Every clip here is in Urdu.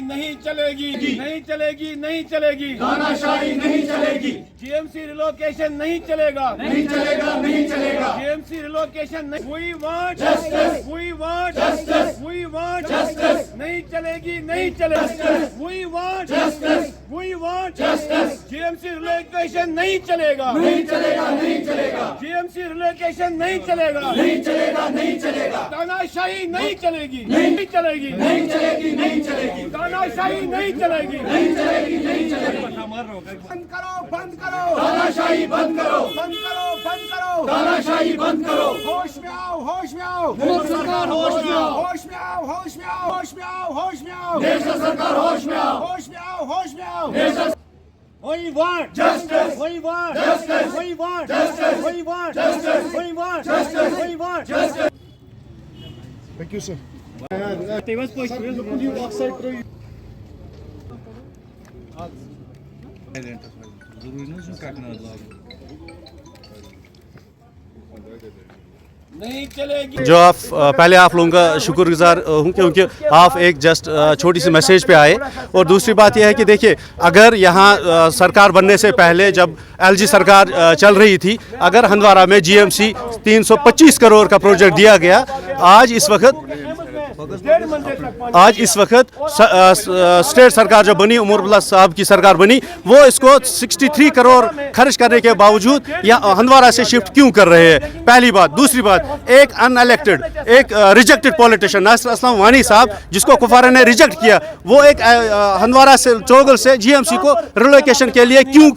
نہیں چلے گی نہیں چلے گی نہیں چلے گی تاناشاہی نہیں چلے گی GMC ریلوکیشن نہیں چلے گا نہیں چلے گا نہیں چلے گا GMC relocation we want Justice. we want Justice. we want Justice. نہیں چلے گی نہیں چلے گی we want Justice. we want Justice. GMC relocation نہیں چلے گا نہیں چلے گا نہیں چلے گا GMC ریلوکیشن نہیں چلے گا نہیں چلے گا نہیں چلے گا تاناشاہی نہیں چلے گی نہیں چلے گی نہیں چلے گی نہیں چلے گی تاناشاہی نہیں چلے گی نہیں چلے گی نہیں چلے گی بند کرو بند کرو تاناشاہی بند کرو بند کرو بند کرو تاناشاہی بند کرو ہوش میں آؤ ہوش میں آؤ نیشنل سرکار ہوش میں آؤ ہوش میں آؤ ہوش میں آؤ ہوش میں آؤ ہوش میں آؤ نیشنل سرکار ہوش میں آؤ ہوش میں آؤ ہوش میں آؤ national We want Justice. We want Justice. We want Justice. We want Justice. We want Justice. We want Justice. Thank you, sir. نہیں چلے گی جو آپ پہلے آپ لوگوں کا شکر گزار ہوں کیونکہ آپ ایک جسٹ چھوٹی سی میسیج پہ آئے. اور دوسری بات یہ ہے کہ دیکھیے اگر یہاں سرکار بننے سے پہلے جب LG سرکار چل رہی تھی اگر ہندوارہ میں GMC 325 کروڑ کا پروجیکٹ دیا گیا آج اس وقت اسٹیٹ سرکار جو بنی عمر اللہ صاحب کی سرکار بنی وہ اس کو 63 کروڑ خرچ کرنے کے باوجود ہندوارہ سے شفٹ کیوں کر رہے ہیں. پہلی بات. دوسری بات ایک ان الیکٹڈ ایک ریجیکٹڈ پولیٹیشین ناصر اسلم وانی صاحب جس کو کپوارہ نے ریجیکٹ کیا وہ ایک ہندوارہ سے چوگل سے GMC کو ریلوکیشن کے لیے کیوں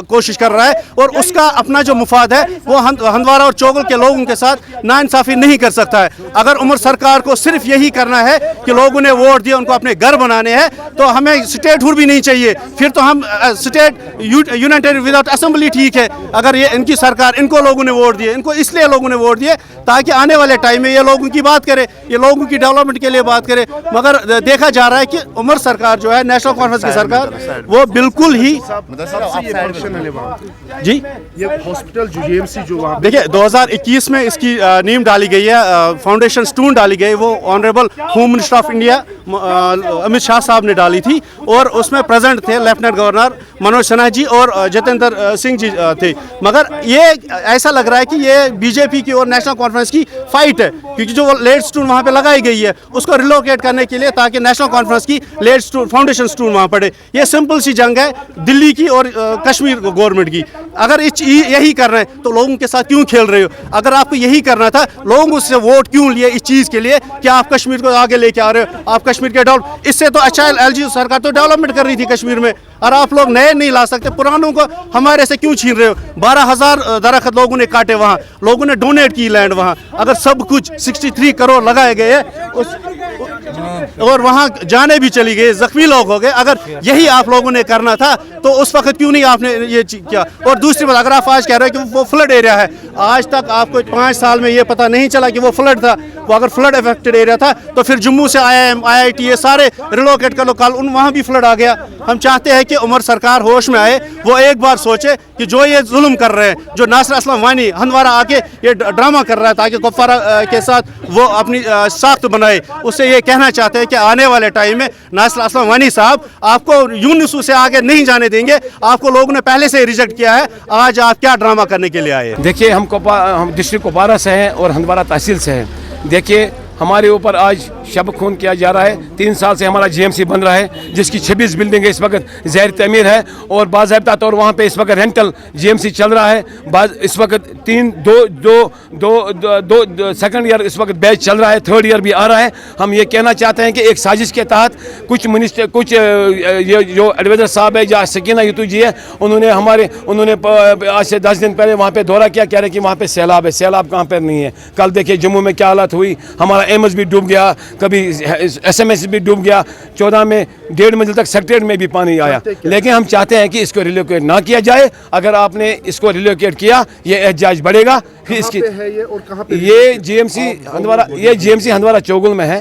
کوشش کر رہا ہے اور اس کا اپنا جو مفاد ہے وہ ہندوارہ اور چوگل کے لوگوں کے ساتھ ناانصافی نہیں کر سکتا ہے. اگر عمر سرکار کو صرف یہی کرنا ہے کہ لوگوں نے ووٹ دیا ان کو اپنے گھر بنانے ہیں تو ہمیں اسٹیٹ ہوڈ بھی نہیں چاہیے. پھر تو ہم اسٹیٹ یونائٹڈ وداؤٹ اسمبلی ٹھیک ہے. اگر یہ ان کی سرکار ان کو لوگوں نے ووٹ دیے ان کو اس لیے لوگوں نے ووٹ دیے تاکہ آنے والے ٹائم میں یہ لوگوں کی بات کرے یہ لوگوں کی ڈیولپمنٹ کے لیے بات کرے. مگر دیکھا جا رہا ہے کہ عمر سرکار جو ہے نیشنل کانفرنس کی سرکار وہ بالکل ہی جی یہ ہاسپٹل جو GMC جو وہاں دیکھیے 2021 میں اس کی نیم ڈالی گئی ہے فاؤنڈیشن سٹون ڈالی گئی وہ honourable home minister of India Amit Shah صاحب نے ڈالی تھی اور اس میں پریزنٹ تھے لیفٹنٹ گورنر منوج سنہا جی اور جتیندر سنگھ جی تھے. مگر یہ ایسا لگ رہا ہے کہ یہ BJP کی اور نیشنل کانفرنس کی فائٹ ہے کیونکہ جو لیڈ سٹون وہاں پہ لگائی گئی ہے اس کو ریلوکیٹ کرنے کے لیے تاکہ نیشنل کانفرنس کی لیڈ سٹون فاؤنڈیشن سٹون وہاں پڑے. یہ سمپل سی جنگ ہے دلی کی اور کشمیر گورنمنٹ کی. اگر یہی کر رہے ہیں تو لوگوں کے ساتھ کیوں کھیل رہے ہو. اگر آپ کو یہی کرنا تھا لوگوں سے ووٹ کیوں لیے اس چیز کے لیے کہ آپ کشمیر کو آگے لے کے آ رہے ہو آپ کشمیر کے اس سے تو اچھا LG سرکار تو ڈیولپمنٹ کر رہی تھی کشمیر میں اور آپ لوگ نئے نہیں لا سکتے پرانوں کو ہمارے سے کیوں چھین رہے ہو. 12,000 درخت لوگوں نے کاٹے وہاں لوگوں نے ڈونیٹ کی لینڈ وہاں اگر سب کچھ 63 کروڑ لگائے گئے اور وہاں جانے بھی چلی گئی زخمی لوگ ہو گئے. اگر یہی آپ لوگوں نے کرنا تھا تو اس وقت کیوں نہیں آپ نے یہ کیا. اور دوسری بات اگر آپ آج کہہ رہے ہیں کہ وہ فلڈ ایریا ہے آج تک آپ کو 5 سال میں یہ پتہ نہیں چلا کہ وہ فلڈ تھا. وہ اگر فلڈ افیکٹڈ ایریا تھا تو پھر جموں سے IIM IIT یہ سارے ریلوکیٹ کر لو کل وہاں بھی فلڈ آ گیا. ہم چاہتے ہیں کہ عمر سرکار ہوش میں آئے وہ ایک بار سوچے کہ جو یہ ظلم کر رہے ہیں جو ناصر اسلم وانی ہندوارہ آ کے یہ ڈرامہ کر رہا ہے تاکہ کپوارہ کے ساتھ وہ اپنی ساخت بنائے اس سے یہ کہنا چاہتے ہیں کہ آنے والے ٹائم میں ناصر اسلم وانی صاحب آپ کو یونسو سے آگے نہیں جانے دیں گے. آپ کو لوگوں نے پہلے سے ہی ریجیکٹ کیا ہے آج آپ کیا ڈرامہ کرنے کے لیے آئے. دیکھیے ہم ڈسٹرکٹ کپوارہ سے ہیں اور ہندوارہ تحصیل سے ہیں. دیکھیے ہمارے اوپر آج شب خون کیا جا رہا ہے. 3 سال سے ہمارا GMC بن رہا ہے جس کی 26 بلڈنگیں اس وقت زیر تعمیر ہے اور باضابطہ طور وہاں پہ اس وقت رینٹل GMC چل رہا ہے. اس وقت 2 سیکنڈ ایئر اس وقت بیچ چل رہا ہے 3rd ایئر بھی آ رہا ہے. ہم یہ کہنا چاہتے ہیں کہ ایک سازش کے تحت کچھ یہ جو ایڈوائزر صاحب ہے یا سکینہ یتو جی ہے انہوں نے آج سے 10 دن پہلے وہاں پہ دورہ کیا کہہ رہے کہ وہاں پہ سیلاب ہے. سیلاب کہاں پہ نہیں ہے. کل دیکھیے جموں میں کیا حالت ہوئی. ہمارا ایمز بھی ڈوب گیا کبھی SMS بھی ڈوب گیا. 14 میں 1.5 منزل تک سیکٹریٹ میں بھی پانی آیا. لیکن ہم چاہتے ہیں کہ اس کو ریلوکیٹ نہ کیا جائے. اگر آپ نے اس کو ریلوکیٹ کیا یہ احتجاج بڑھے گا. پھر اس کی یہ GMC ہندوارہ چوگل میں ہے